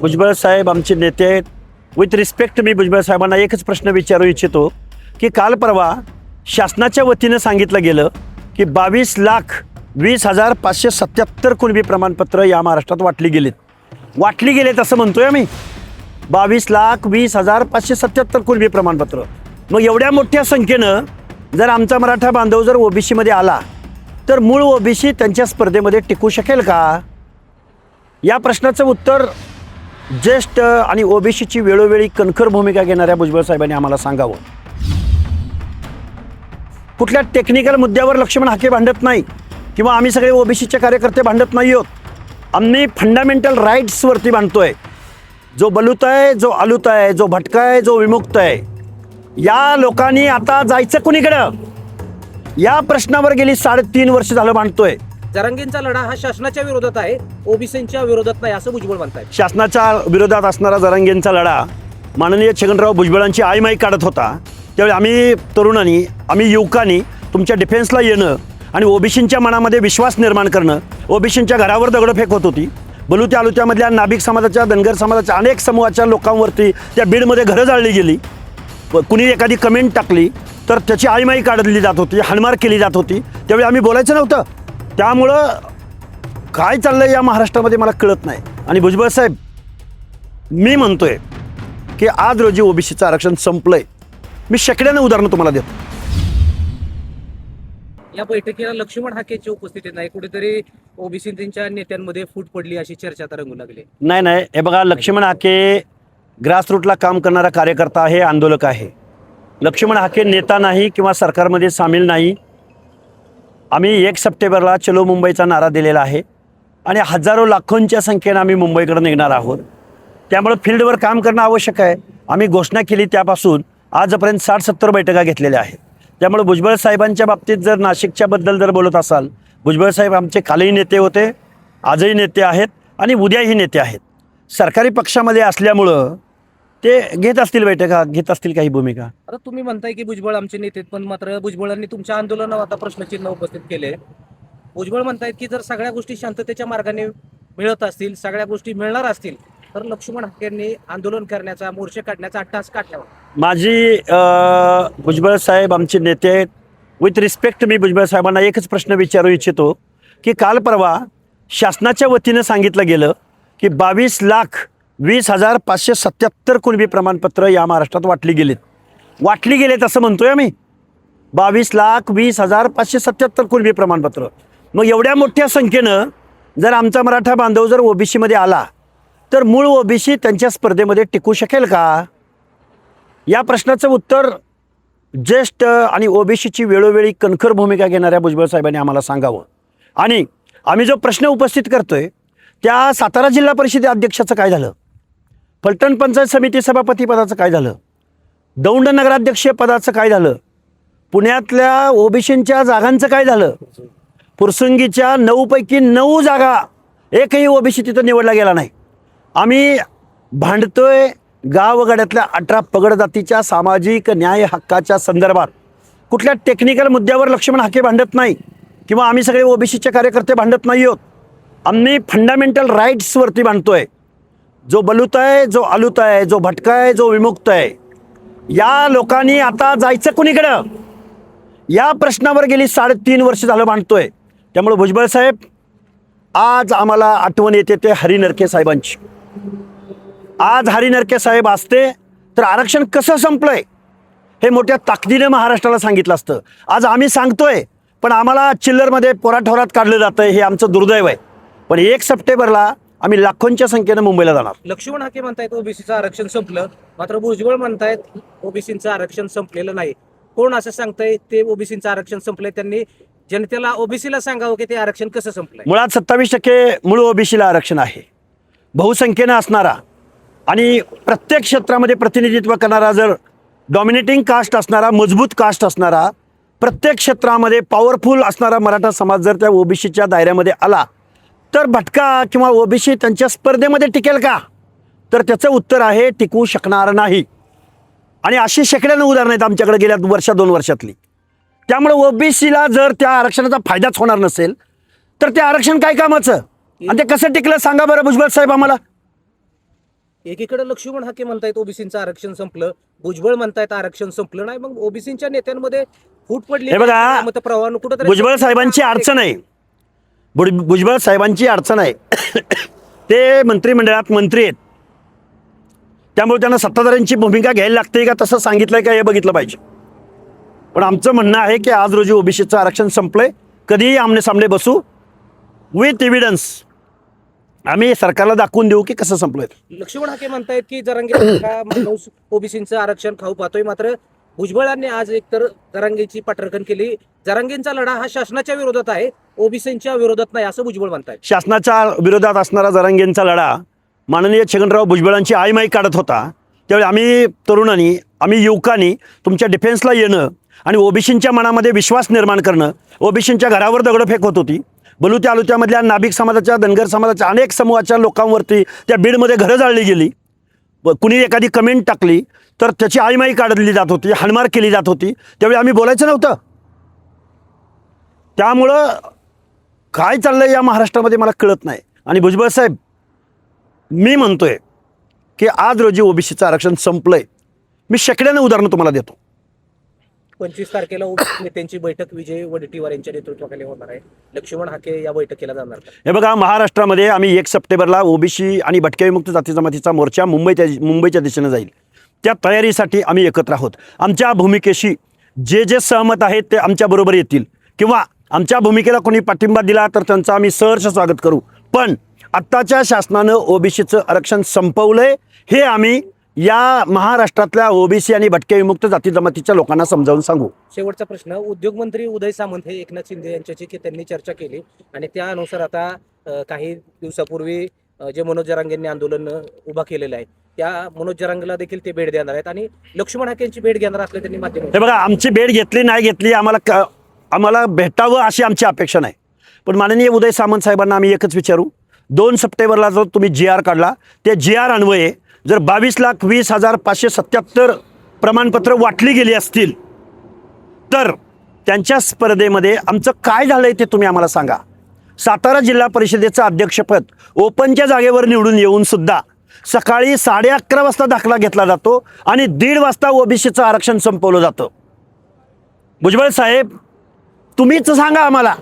भुजबळ साहेब आमचे नेते आहेत. विथ रिस्पेक्ट मी भुजबळ साहेबांना एकच प्रश्न विचारू इच्छितो की काल परवा शासनाच्या वतीनं सांगितलं गेलं की 22,20,577 कुणबी प्रमाणपत्र या महाराष्ट्रात वाटली गेलेत असं म्हणतोय आम्ही. 22,20,577 कुणबी प्रमाणपत्र. मग एवढ्या मोठ्या संख्येनं जर आमचा मराठा बांधव जर ओबीसीमध्ये आला तर मूळ ओबीसी त्यांच्या स्पर्धेमध्ये टिकू शकेल का? या प्रश्नाचं उत्तर ज्येष्ठ आणि ओबीसीची वेळोवेळी कणखर भूमिका घेणाऱ्या भुजबळ साहेबांनी आम्हाला सांगावं. कुठल्या टेक्निकल मुद्द्यावर लक्ष्मण हाके भांडत नाही किंवा आम्ही सगळे ओबीसीचे कार्यकर्ते भांडत नाही आहोत. आम्ही फंडामेंटल राईट्सवरती भांडतोय. जो बलूत आहे, जो आलूत आहे, जो भटका आहे, जो विमुक्त आहे, या लोकांनी आता जायचं कुणीकडं, या प्रश्नावर गेली 3.5 वर्ष झालं भांडतोय. जरांगेंचा लढा हा शासनाच्या विरोधात आहे, ओबीसींच्या विरोधात नाही असं भुजबळ म्हणतायत. शासनाच्या विरोधात असणारा जरांगेंचा लढा माननीय छगनराव भुजबळांची आईमाई काढत होता. त्यावेळी आम्ही तरुणांनी, आम्ही युवकांनी तुमच्या डिफेन्सला येणं आणि ओबीसींच्या मनामध्ये विश्वास निर्माण करणं, ओबीसींच्या घरावर दगडफेक होत होती. बलुत्या आलुत्यामधल्या नाभिक समाजाच्या, धनगर समाजाच्या अनेक समूहाच्या लोकांवरती त्या बीडमध्ये घरं जाळली गेली. कुणी एखादी कमेंट टाकली तर त्याची आईमाई काढली जात होती, हाणमार केली जात होती. त्यावेळी आम्ही बोलायचं नव्हतं. त्यामुळं काय चाललंय या महाराष्ट्रामध्ये मला कळत नाही. आणि भुजबळ साहेब, मी म्हणतोय की आज रोजी ओबीसीचं आरक्षण संपलंय. मी शेकड्यानं उदाहरणं तुम्हाला देतो. या बैठकीला लक्ष्मण हाकेची उपस्थिती नाही, कुठेतरी ओबीसींच्या नेत्यांमध्ये फूट पडली अशी चर्चा आता रंगू लागली. नाही, हे बघा, लक्ष्मण हाके ग्रासरूटला काम करणारा कार्यकर्ता आहे, आंदोलक आहे. लक्ष्मण हाके नेता नाही किंवा सरकारमध्ये सामील नाही. आम्ही 1 सप्टेंबरला चलो मुंबईचा नारा दिलेला आहे आणि हजारो लाखोंच्या संख्येनं आम्ही मुंबईकडे निघणार आहोत. त्यामुळे फील्डवर काम करणं आवश्यक आहे. आम्ही घोषणा केली त्यापासून आजपर्यंत 60-70 बैठका घेतलेल्या आहेत. त्यामुळे भुजबळ साहेबांच्या बाबतीत जर नाशिकच्याबद्दल जर बोलत असाल, भुजबळ साहेब आमचे कालही नेते होते, आजही नेते आहेत आणि उद्याही नेते आहेत. सरकारी पक्षामध्ये असल्यामुळं ते घेत असतील बैठका, घेत असतील काही भूमिका. आता तुम्ही म्हणताय की भुजबळ आमचे नेते, पण मात्र भुजबळांनी तुमच्या आंदोलनावर आता प्रश्नचिन्ह उपस्थित केले. भुजबळ म्हणतायत की जर सगळ्या गोष्टी शांततेच्या मार्गाने मिळत असतील, सगळ्या गोष्टी मिळणार असतील तर लक्ष्मण हाकेंनी आंदोलन करण्याचा, मोर्चे काढण्याचा अट्टहास का ठेवा. माझी भुजबळ साहेब आमचे नेते आहेत. विथ रिस्पेक्ट मी भुजबळ साहेबांना एकच प्रश्न विचारू इच्छितो की काल परवा शासनाच्या वतीनं सांगितलं गेलं की 22,20,577 कुणबी प्रमाणपत्र या महाराष्ट्रात वाटली गेलेत असं म्हणतोय आम्ही. 22,20,577 कुणबी प्रमाणपत्र. मग एवढ्या मोठ्या संख्येनं जर आमचा मराठा बांधव जर ओबीसीमध्ये आला तर मूळ ओबीसी त्यांच्या स्पर्धेमध्ये टिकू शकेल का? या प्रश्नाचं उत्तर ज्येष्ठ आणि ओबीसीची वेळोवेळी कणखर भूमिका घेणाऱ्या भुजबळ साहेबांनी आम्हाला सांगावं. आणि आम्ही जो प्रश्न उपस्थित करतोय त्या सातारा जिल्हा परिषदे अध्यक्षाचं काय झालं, फलटण पंचायत समिती सभापती पदाचं काय झालं, दौंड नगराध्यक्ष पदाचं काय झालं, पुण्यातल्या ओबीसींच्या जागांचं काय झालं, फुरसुंगीच्या 9 पैकी 9 जागा एकही ओबीसी तिथं निवडला गेला नाही. आम्ही भांडतोय गावगाड्यातल्या 18 पगड जातीच्या सामाजिक न्याय हक्काच्या संदर्भात. कुठल्या टेक्निकल मुद्द्यावर लक्ष्मण हाके भांडत नाही किंवा आम्ही सगळे ओबीसीचे कार्यकर्ते भांडत नाही आहोत. आम्ही फंडामेंटल राईट्सवरती भांडतोय. जो बलूत आहे, जो आलूत आहे, जो भटका आहे, जो विमुक्त आहे, या लोकांनी आता जायचं कुणीकडं, या प्रश्नावर गेली 3.5 वर्ष झालं भांडतोय. त्यामुळे भुजबळ साहेब, आज आम्हाला आठवण येते ते हरी नरके साहेबांची. आज हरी नरके साहेब असते तर आरक्षण कसं संपलंय हे मोठ्या ताकदीने महाराष्ट्राला सांगितलं असतं. आज आम्ही सांगतोय पण आम्हाला चिल्लरमध्ये पोराठोरात काढलं जातं, हे आमचं दुर्दैव आहे. पण 1 सप्टेंबरला आम्ही लाखोंच्या संख्येनं मुंबईला जाणार. लक्ष्मण हाके म्हणतायत ओबीसीचं आरक्षण संपलं, मात्र भुजबळ म्हणतायत ओबीसीचं आरक्षण संपलेलं नाही. कोण असं सांगतंय ते ओबीसीचं आरक्षण संपलंय? त्यांनी जनतेला, ओबीसीला सांगावं की ते आरक्षण कसं संपलंय. मुळात 27% मूळ ओबीसीला आरक्षण आहे. बहुसंख्येनं असणारा आणि प्रत्येक क्षेत्रामध्ये प्रतिनिधित्व करणारा, जर डॉमिनेटिंग कास्ट असणारा, मजबूत कास्ट असणारा, प्रत्येक क्षेत्रामध्ये पॉवरफुल असणारा मराठा समाज जर त्या ओबीसीच्या दायऱ्यामध्ये आला तर भटका किंवा ओबीसी त्यांच्या स्पर्धेमध्ये टिकेल का? तर त्याचं उत्तर आहे टिकू शकणार नाही. आणि अशी शेकड्यानं उदाहरणं आहेत आमच्याकडे गेल्या 2 वर्षातली. त्यामुळे ओबीसीला जर त्या आरक्षणाचा फायदाच होणार नसेल तर ते आरक्षण काय कामाचं आणि ते कसं टिकलं सांगा बरं भुजबळ साहेब आम्हाला. एकीकडे लक्ष्मण हाके म्हणतायत ओबीसीचं आरक्षण संपलं, भुजबळ म्हणतायत आरक्षण संपलं नाही, मग ओबीसीच्या नेत्यांमध्ये फूट पडली. हे बघा, मतप्रवाह कुठेतरी भुजबळ साहेबांची अडचण आहे. भुजबळ साहेबांची अडचण आहे. ते मंत्रिमंडळात मंत्री आहेत, त्यामुळे त्यांना सत्ताधाऱ्यांची भूमिका घ्यायला लागते का तसं सांगितलंय का हे बघितलं पाहिजे. पण आमचं म्हणणं आहे की आज रोजी ओबीसीचं आरक्षण संपलंय, कधीही आमने सामने बसू, विथ एव्हिडन्स आम्ही सरकारला दाखवून देऊ की कसं संपलंय. लक्ष्मण हाके म्हणतायत की जरांगे माणूस ओबीसीचं आरक्षण खाऊ पाहतोय, मात्र भुजबळांनी आज एकतर जरांगेची पाठराखण केली. जरांगेंचा लढा हा शासनाच्या विरोधात आहे, ओबीसींच्या विरोधात नाही, असं भुजबळ म्हणतायत. शासनाच्या विरोधात असणारा जरांगेंचा लढा माननीय छगनराव भुजबळांची आईमाई काढत होता. त्यावेळी आम्ही तरुणांनी, आम्ही युवकांनी तुमच्या डिफेन्सला येणं आणि ओबीसींच्या मनामध्ये विश्वास निर्माण करणं, ओबीसींच्या घरावर दगडफेक होत होती. बलुत्या आलुत्यामधल्या नाभिक समाजाच्या, धनगर समाजाच्या अनेक समूहाच्या लोकांवरती त्या बीडमध्ये घरं जाळली गेली. कुणी एखादी कमेंट टाकली तर त्याची आईमाई काढली जात होती, हाणमार केली जात होती. त्यावेळी आम्ही बोलायचं नव्हतं. त्यामुळं काय चाललंय या महाराष्ट्रामध्ये मला कळत नाही. आणि भुजबळ साहेब, मी म्हणतोय की आज रोजी ओबीसीचं आरक्षण संपलंय. मी शेकड्यानं उदाहरणं तुम्हाला देतो. 25 तारखेला ओबीसी नेत्यांची बैठक विजय वडेट्टीवार यांच्या नेतृत्वाखाली होणार आहे. लक्ष्मण हाके या बैठकीला जाणार का? हे बघा, महाराष्ट्रामध्ये आम्ही 1 सप्टेंबरला ओबीसी आणि भटक्या विमुक्त जाती जमातीचा मोर्चा मुंबईच्या दिशेने जाईल. त्या तयारीसाठी आम्ही एकत्र आहोत. आमच्या भूमिकेशी जे जे सहमत आहेत ते आमच्याबरोबर येतील, किंवा आमच्या भूमिकेला कोणी पाठिंबा दिला तर त्यांचं आम्ही सहर्ष स्वागत करू. पण आत्ताच्या शासनानं ओबीसीचं आरक्षण संपवलंय हे आम्ही या महाराष्ट्रातल्या ओबीसी आणि भटक्या विमुक्त जाती जमातीच्या लोकांना समजावून सांगू. शेवटचा प्रश्न, उद्योग मंत्री उदय सामंत हे एकनाथ शिंदे यांच्याशी की त्यांनी चर्चा केली आणि त्यानुसार आता काही दिवसापूर्वी जे मनोज जरांगेंनी आंदोलन उभा केलेलं आहे त्या मनोज जरांगेला देखील ते भेट देणार आहेत आणि लक्ष्मण हाकेंची भेट घेणार असले त्यांनी माध्यम. हे बघा, आमची भेट घेतली नाही घेतली, आम्हाला भेटावं अशी आमची अपेक्षा नाही. पण माननीय उदय सामंत साहेबांना आम्ही एकच विचारू, 2 सप्टेंबरला जो तुम्ही GR काढला, ते GR अन्वये जर 22,20,577 प्रमाणपत्र वाटली गेली असतील तर त्यांच्या स्पर्धेमध्ये आमचं काय झालंय ते तुम्ही आम्हाला सांगा. सातारा जिल्हा परिषदेचं अध्यक्षपद ओपनच्या जागेवर निवडून येऊन सुद्धा सकाळी 11:30 वाजता दाखला घेतला जातो आणि 1:30 वाजता ओबीसीचं आरक्षण संपवलं जातं. भुजबळ साहेब, तुम्हीच सांगा आम्हाला,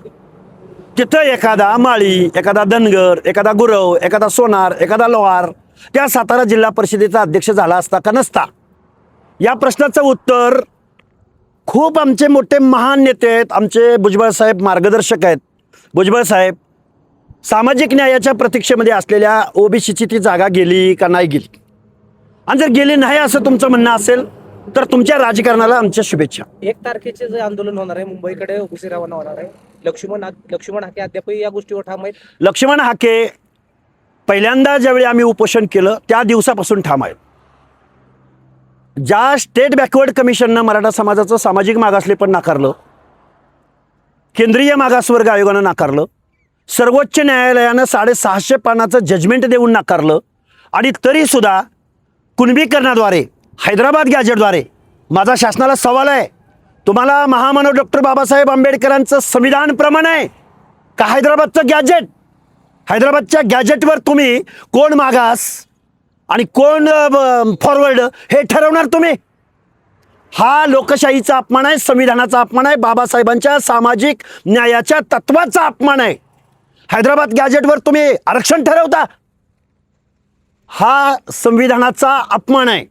तिथं एखादा माळी, एखादा धनगर, एखादा गुरव, एखादा सोनार, एखादा लोहार त्या सातारा जिल्हा परिषदेचा अध्यक्ष झाला असता का नसता? या प्रश्नाचं उत्तर खूप आमचे मोठे महान नेते आहेत, आमचे भुजबळ साहेब मार्गदर्शक आहेत. भुजबळ साहेब, सामाजिक न्यायाच्या प्रतीक्षेमध्ये असलेल्या ओबीसीची ती जागा गेली का नाही गेली? आणि जर गेली नाही असं तुमचं म्हणणं असेल तर तुमच्या राजकारणाला आमच्या शुभेच्छा. 1 तारखेचे जे आंदोलन होणार आहे, मुंबईकडे ओबीसी रवाना होणार आहे. लक्ष्मण हाके अद्यापही या गोष्टीवर ठाम आहेत. लक्ष्मण हाके पहिल्यांदा ज्यावेळी आम्ही उपोषण केलं त्या दिवसापासून ठाम आहेत. ज्या स्टेट बॅकवर्ड कमिशननं मराठा समाजाचं सामाजिक मागासलेपण नाकारलं, केंद्रीय मागासवर्ग आयोगानं नाकारलं, सर्वोच्च न्यायालयानं 650 पानाचं जजमेंट देऊन नाकारलं, आणि तरीसुद्धा कुणबीकरणाद्वारे, हैदराबाद गॅजेटद्वारे माझा शासनाला सवाल आहे, तुम्हाला महामानव डॉक्टर बाबासाहेब आंबेडकरांचं संविधान प्रमाण आहे का हैदराबादचं गॅजेट? हैदराबादच्या गॅजेटवर तुम्ही कोण मागास आणि कोण फॉरवर्ड हे ठरवणार तुम्ही? हा लोकशाहीचा अपमान आहे, संविधानाचा अपमान आहे, बाबासाहेबांच्या सामाजिक न्यायाच्या तत्वाचा अपमान आहे. हैदराबाद गॅजेटवर तुम्ही आरक्षण ठरवता, हा संविधानाचा अपमान आहे.